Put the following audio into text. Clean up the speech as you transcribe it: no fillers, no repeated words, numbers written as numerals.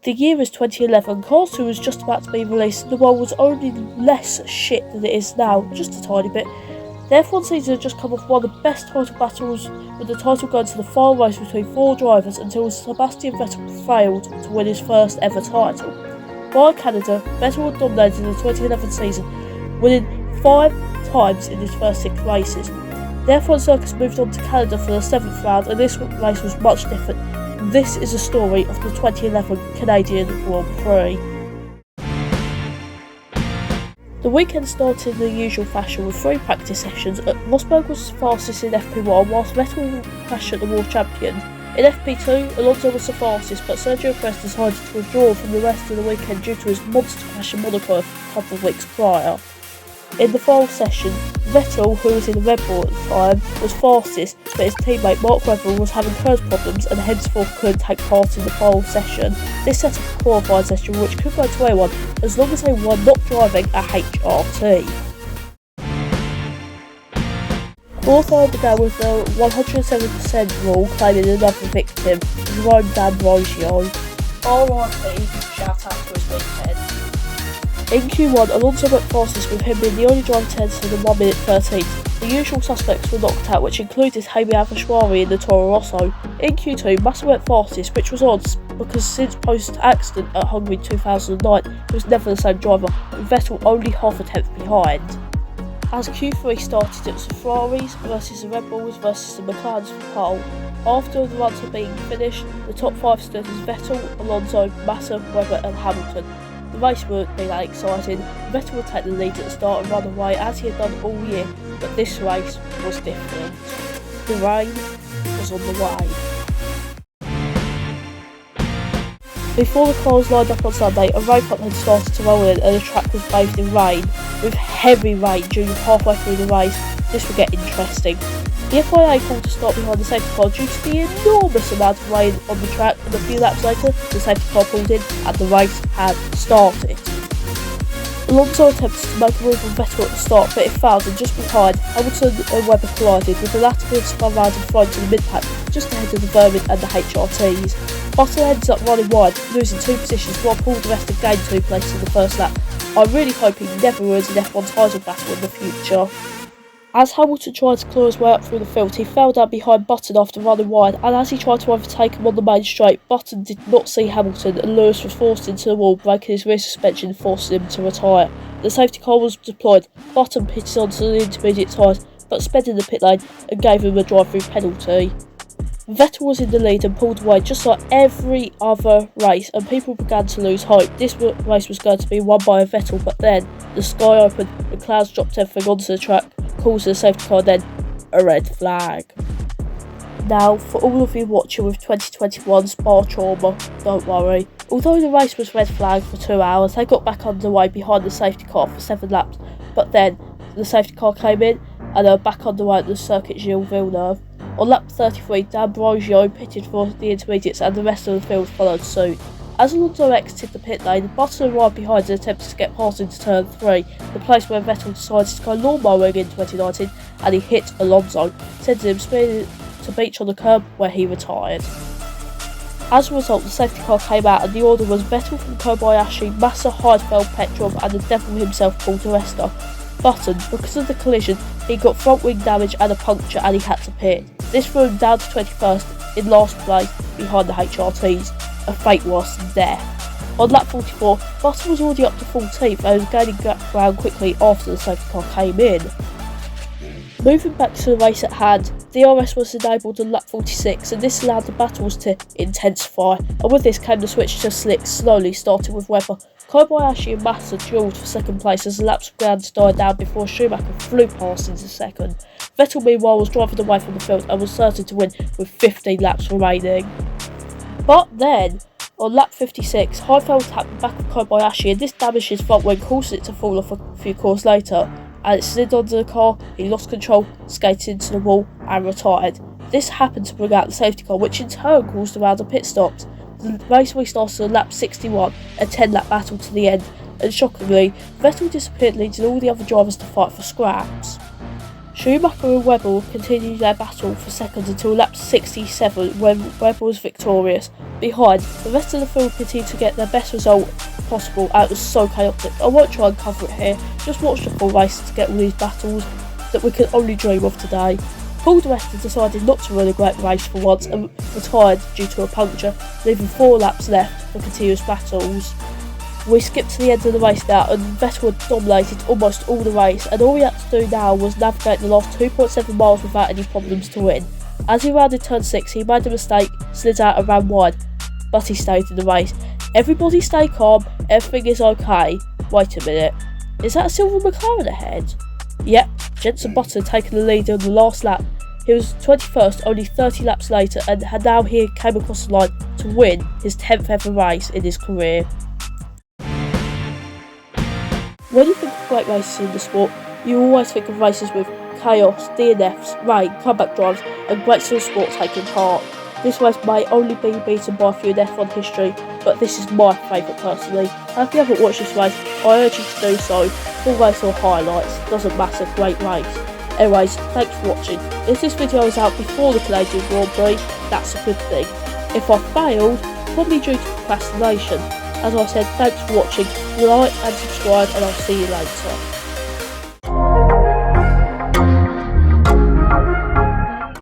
The year is 2011, Cars 2 was just about to be released and the world was only less shit than it is now, just a tiny bit. The F1 season had just come off one of the best title battles, with the title going to the final race between 4 drivers until Sebastian Vettel failed to win his first ever title. By Canada, Vettel had dominated the 2011 season, winning 5 times in his first 6 races. The F1 circus moved on to Canada for the 7th round, and this race was much different. This is a story of the 2011 Canadian Grand Prix. The weekend started in the usual fashion with 3 practice sessions. Rosberg was fastest in FP1, whilst Vettel crashed at the World Champion. In FP2, Alonso was the fastest, but Sergio Perez decided to withdraw from the rest of the weekend due to his monster crash in Monaco a couple of weeks prior. In the final session, Vettel, who was in the Red Bull at the time, was fastest, but his teammate Mark Webber was having curse problems and henceforth couldn't take part in the final session. This set up a qualifying session which could go to anyone as long as they were not driving a HRT. Qualifying began with the 107% rule claiming another victim, Jerome D'Ambrosio. RIP, shout out to his weekend. In Q1, Alonso went fastest, with him being the only driver to enter the 1 minute 13. The usual suspects were knocked out, which included Jaime Avashwari in the Toro Rosso. In Q2, Massa went fastest, which was odd because since post-accident at Hungary 2009, he was never the same driver, with Vettel only half a tenth behind. As Q3 started, it was the Ferraris versus the Red Bulls versus the McLarens for pole. After the runs were being finished, the top 5 stood as Vettel, Alonso, Massa, Webber and Hamilton. The race wouldn't be that exciting. Vettel would take the lead at the start and run away as he had done all year, but this race was different. The rain was on the way. Before the cars lined up on Sunday, a rain front had started to roll in and the track was bathed in rain. With heavy rain during halfway through the race, this would get interesting. The FIA called to start behind the safety car due to the enormous amount of rain on the track, and a few laps later, the safety car pulled in and the race had started. Alonso attempted to make a move on Vettel at the start, but it failed, and just behind, Hamilton and Webber collided, with the latter being spun round and thrown to the mid-pack, just ahead of the Vermin and the HRTs. Button ends up running wide, losing 2 positions, while Paul di Resta gained 2 places in the first lap. I'm really hoping he never wins an F1 title battle in the future. As Hamilton tried to claw his way up through the field, he fell down behind Button after running wide, and as he tried to overtake him on the main straight, Button did not see Hamilton and Lewis was forced into the wall, breaking his rear suspension and forcing him to retire. The safety car was deployed. Button pitted onto the intermediate tyres, but sped in the pit lane and gave him a drive-through penalty. Vettel was in the lead and pulled away just like every other race, and people began to lose hope. This race was going to be won by a Vettel, but then the sky opened and clouds dropped everything onto the track, causing the safety car, then a red flag. Now, for all of you watching with 2021 Spa trauma, don't worry. Although the race was red flagged for 2 hours, they got back underway behind the safety car for 7 laps, but then the safety car came in and they were back underway at the Circuit Gilles Villeneuve. On lap 33, D'Ambrosio pitted for the intermediates and the rest of the field followed suit. As Alonso exited the pit lane, Button arrived behind and attempted to get past into turn 3, the place where Vettel decided to go lawnmowing in 2019, and he hit Alonso, sending him spinning to beach on the curb where he retired. As a result, the safety car came out and the order was Vettel from Kobayashi, Massa, Heidfeld, Petrov and the devil himself, Paul di Resta. Button, because of the collision, he got front wing damage and a puncture and he had to pit. This threw him down to 21st in last place behind the HRTs, a fate worse than death. On lap 44, Button was already up to 14th and was gaining ground quickly after the safety car came in. Moving back to the race at hand, DRS was enabled on lap 46 and this allowed the battles to intensify, and with this came the switch to slicks, slowly starting with Webber. Kobayashi and Massa duelled for second place as the laps began to die down before Schumacher flew past into second. Vettel meanwhile was driving away from the field and was certain to win with 15 laps remaining. But then, on lap 56, Heidfeld tapped the back of Kobayashi and this damaged his front wing, causing it to fall off a few corners later. And it slid onto the car, he lost control, skated into the wall and retired. This happened to bring out the safety car, which in turn caused a round of pit stops. The race restarted on lap 61, a 10-lap battle to the end, and shockingly, Vettel disappeared, leading all the other drivers to fight for scraps. Schumacher and Webber will continue their battle for second until lap 67 when Webber was victorious. Behind, the rest of the field continued to get their best result possible and it was so chaotic. I won't try and cover it here, just watch the full race to get all these battles that we can only dream of today. Paul di Resta decided not to run a great race for once and retired due to a puncture, leaving 4 laps left for continuous battles. We skipped to the end of the race now and Vettel had dominated almost all the race and all he had to do now was navigate the last 2.7 miles without any problems to win. As he rounded turn 6 he made a mistake, slid out and ran wide, but he stayed in the race. Everybody stay calm, everything is okay. Wait a minute, is that a silver McLaren ahead? Yep, Jenson Button had taken the lead on the last lap. He was 21st only 30 laps later and had now he came across the line to win his 10th ever race in his career. When you think of great races in the sport, you always think of races with chaos, DNFs, rain, comeback drives and great still sport taking part. This race may only be beaten by a few in F1 history, but this is my favourite personally. And if you haven't watched this race, I urge you to do so. Full race or highlights, doesn't matter, great race. Anyways, thanks for watching. If this video is out before the Canadian Grand Prix, that's a good thing. If I failed, probably due to procrastination. As I said, thanks for watching, like and subscribe and I'll see you later.